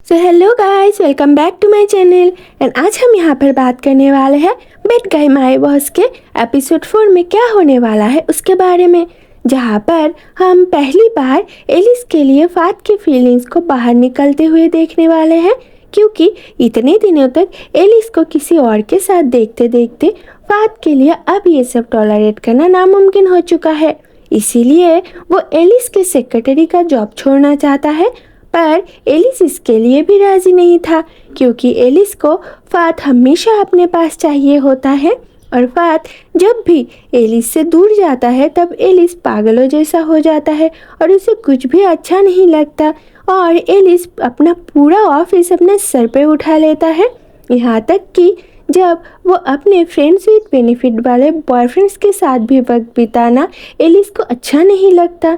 So hello guys, welcome back to my channel. And आज हम यहाँ पर बात करने वाले हैं बैड गाय माय बॉस के एपिसोड 4 में क्या होने वाला है उसके बारे में, जहाँ पर हम पहली बार एलिस के लिए फात की फीलिंग्स को बाहर निकलते हुए देखने वाले हैं, क्योंकि इतने दिनों तक एलिस को किसी और के साथ देखते देखते फात के लिए अब ये सब टॉलरेट करना नामुमकिन हो चुका है। इसीलिए वो एलिस के सेक्रेटरी का जॉब छोड़ना चाहता है, पर एलिस इसके लिए भी राजी नहीं था, क्योंकि एलिस को फात हमेशा अपने पास चाहिए होता है। और फात जब भी एलिस से दूर जाता है तब एलिस पागलों जैसा हो जाता है और उसे कुछ भी अच्छा नहीं लगता, और एलिस अपना पूरा ऑफिस अपने सर पे उठा लेता है। यहाँ तक कि जब वो अपने फ्रेंड्स विद बेनिफिट वाले बॉयफ्रेंड्स के साथ भी वक्त बिताना एलिस को अच्छा नहीं लगता।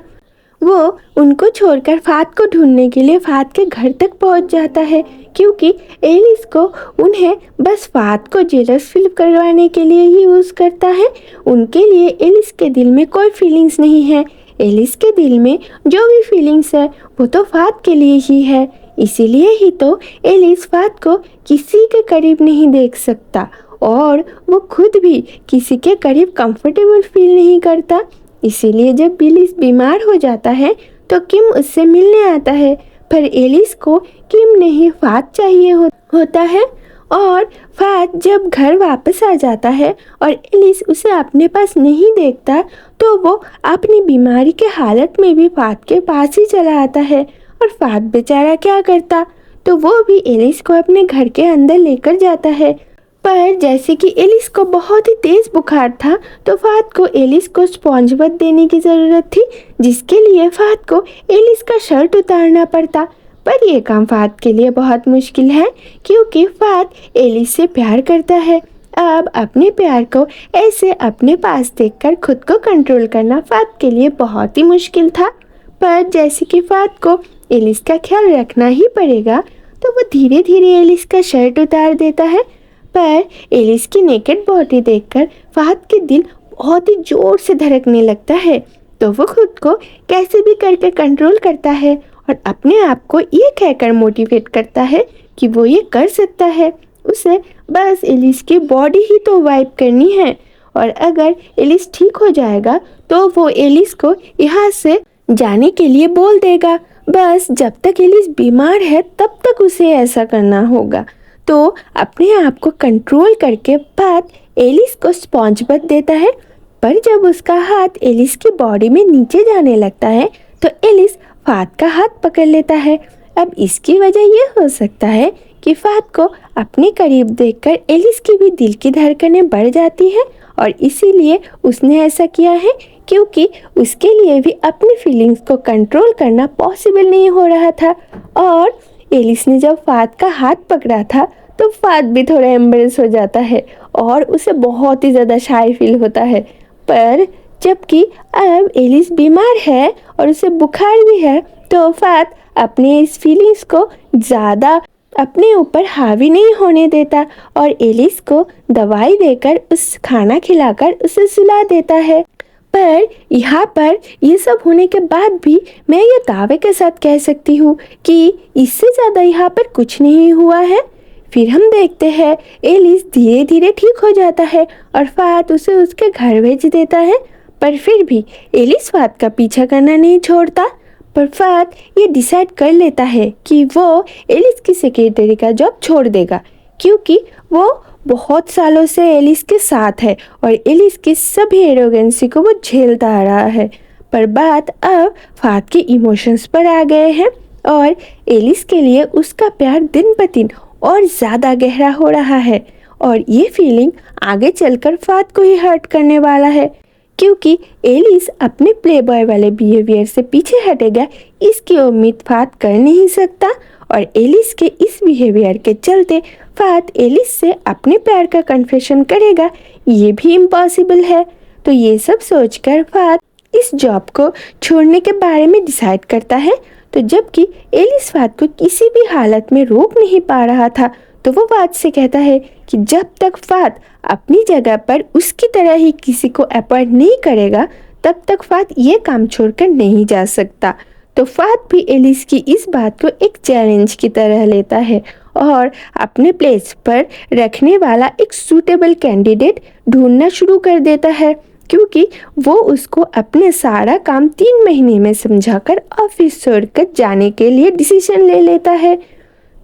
वो उनको छोड़कर फात को ढूंढने के लिए फात के घर तक पहुंच जाता है, क्योंकि एलिस को उन्हें बस फात को जेलस फील करवाने के लिए ही यूज़ करता है। उनके लिए एलिस के दिल में कोई फीलिंग्स नहीं है। एलिस के दिल में जो भी फीलिंग्स है वो तो फात के लिए ही है। इसीलिए ही तो एलिस फात को किसी के करीब नहीं देख सकता, और वो खुद भी किसी के करीब कंफर्टेबल फील नहीं करता। इसीलिए जब एलिस बीमार हो जाता है तो किम उससे मिलने आता है, पर एलिस को किम नहीं फात चाहिए होता है। और फात जब घर वापस आ जाता है और एलिस उसे अपने पास नहीं देखता तो वो अपनी बीमारी के हालत में भी फात के पास ही चला आता है। और फात बेचारा क्या करता, तो वो भी एलिस को अपने घर के अंदर लेकर जाता है। पर जैसे कि एलिस को बहुत ही तेज़ बुखार था तो फात को एलिस को स्पॉन्ज बाथ देने की ज़रूरत थी, जिसके लिए फात को एलिस का शर्ट उतारना पड़ता। पर यह काम फात के लिए बहुत मुश्किल है, क्योंकि फात एलिस से प्यार करता है। अब अपने प्यार को ऐसे अपने पास देखकर खुद को कंट्रोल करना फात के लिए बहुत ही मुश्किल था। पर जैसे कि फात को एलिस का ख्याल रखना ही पड़ेगा, तो वो धीरे धीरे एलिस का शर्ट उतार देता है। पर एलिस की नेकेड बॉडी देखकर फात के दिल बहुत ही जोर से धड़कने लगता है, तो वो खुद को कैसे भी करके कंट्रोल करता है और अपने आप को ये कहकर मोटिवेट करता है कि वो ये कर सकता है। उसे बस एलिस की बॉडी ही तो वाइप करनी है, और अगर एलिस ठीक हो जाएगा तो वो एलिस को यहाँ से जाने के लिए बोल देगा। बस जब तक एलिस बीमार है तब तक उसे ऐसा करना होगा। तो अपने आप को कंट्रोल करके फात एलिस को स्पॉन्ज बाथ देता है। पर जब उसका हाथ एलिस की बॉडी में नीचे जाने लगता है तो एलिस फात का हाथ पकड़ लेता है। अब इसकी वजह यह हो सकता है कि फात को अपने करीब देखकर एलिस की भी दिल की धड़कनें बढ़ जाती है, और इसीलिए उसने ऐसा किया है, क्योंकि उसके लिए भी अपनी फीलिंग्स को कंट्रोल करना पॉसिबल नहीं हो रहा था। और एलिस ने जब फात का हाथ पकड़ा था तो फात भी थोड़ा एम्बरेस हो जाता है और उसे बहुत ही ज़्यादा शाय फील होता है। पर जबकि अब एलिस बीमार है और उसे बुखार भी है, तो फात अपने इस फीलिंग्स को ज़्यादा अपने ऊपर हावी नहीं होने देता और एलिस को दवाई देकर उस खाना खिलाकर उसे सुला देता है। पर यहाँ पर ये सब होने के बाद भी मैं ये दावे के साथ कह सकती हूँ कि इससे ज़्यादा यहाँ पर कुछ नहीं हुआ है। फिर हम देखते हैं एलिस धीरे धीरे ठीक हो जाता है और फात उसे उसके घर भेज देता है। पर फिर भी एलिस फात का पीछा करना नहीं छोड़ता। पर फात ये डिसाइड कर लेता है कि वो एलिस की सेक्रेटरी का जॉब छोड़ देगा, क्योंकि वो बहुत सालों से एलिस के साथ है और एलिस की सभी एरोगेंसी को वो झेलता आ रहा है। पर बात अब फात के इमोशंस पर आ गए हैं और एलिस के लिए उसका प्यार दिन ब दिन और ज़्यादा गहरा हो रहा है, और ये फीलिंग आगे चलकर फात को ही हर्ट करने वाला है, क्योंकि एलिस अपने प्लेबॉय वाले बिहेवियर से पीछे हटेगा इसकी उम्मीद फात कर नहीं सकता। और एलिस के इस बिहेवियर के चलते फात एलिस से अपने प्यार का कन्फेशन करेगा, ये भी इम्पॉसिबल है। तो ये सब सोचकर फात इस जॉब को छोड़ने के बारे में डिसाइड करता है। तो जबकि एलिस फात को किसी भी हालत में रोक नहीं पा रहा था, तो वो फात से कहता है कि जब तक फात अपनी जगह पर उसकी तरह ही किसी को अपॉइंट नहीं करेगा तब तक फात ये काम छोड़कर नहीं जा सकता। तो फात भी एलिस की इस बात को एक चैलेंज की तरह लेता है और अपने प्लेस पर रखने वाला एक सूटेबल कैंडिडेट ढूंढना शुरू कर देता है, क्योंकि वो उसको अपने सारा काम 3 महीने में समझाकर ऑफिस छोड़कर जाने के लिए डिसीजन ले लेता है।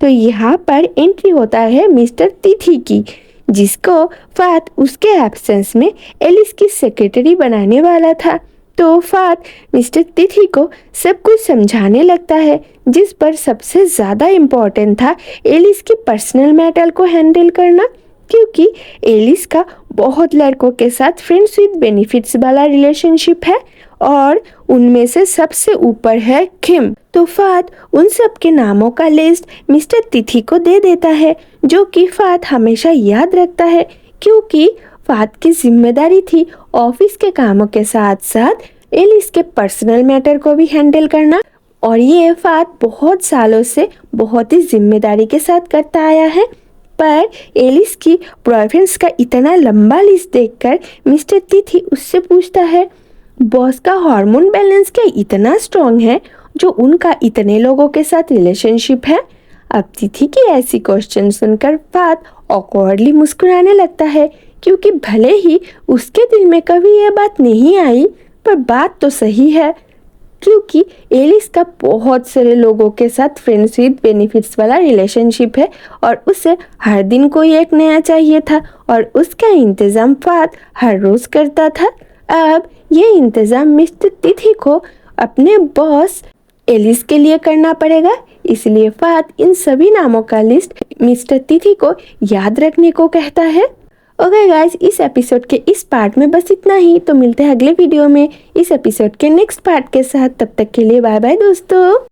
तो यहाँ पर एंट्री होता है मिस्टर तिथि की, जिसको फात उसके एब्सेंस में एलिस की सेक्रेटरी बनाने वाला था। तो फात मिस्टर तिथि को सब कुछ समझाने लगता है, जिस पर सबसे ज़्यादा इम्पोर्टेंट था एलिस की पर्सनल मैटर को हैंडल करना, क्योंकि एलिस का बहुत लड़कों के साथ फ्रेंड्स विद बेनिफिट्स वाला रिलेशनशिप है और उनमें से सबसे ऊपर है किम। तो फात उन सब के नामों का लिस्ट मिस्टर तिथि को दे देता है, जो कि फात हमेशा याद रखता है, क्योंकि फात की जिम्मेदारी थी ऑफिस के कामों के साथ साथ एलिस के पर्सनल मैटर को भी हैंडल करना। और ये फात बहुत सालों से बहुत ही जिम्मेदारी के साथ करता आया है। पर एलिस की बॉयफ्रेंड्स का इतना लंबा लिस्ट देखकर मिस्टर तिथि उससे पूछता है, बॉस का हार्मोन बैलेंस क्या इतना स्ट्रॉन्ग है जो उनका इतने लोगों के साथ रिलेशनशिप है? अब तिथि की ऐसी क्वेश्चन सुनकर फात ऑकवर्डली मुस्कुराने लगता है, क्योंकि भले ही उसके दिल में कभी ये बात नहीं आई, पर बात तो सही है, क्योंकि एलिस का बहुत सारे लोगों के साथ फ्रेंड्स विद बेनिफिट्स वाला रिलेशनशिप है और उसे हर दिन कोई एक नया चाहिए था और उसका इंतज़ाम फात हर रोज़ करता था। अब ये इंतज़ाम मिस्टर तिथि को अपने बॉस एलिस के लिए करना पड़ेगा, इसलिए फात इन सभी नामों का लिस्ट मिस्टर तिथि को याद रखने को कहता है। ओके गाइस, इस एपिसोड के इस पार्ट में बस इतना ही। तो मिलते हैं अगले वीडियो में इस एपिसोड के नेक्स्ट पार्ट के साथ। तब तक के लिए बाय बाय दोस्तों।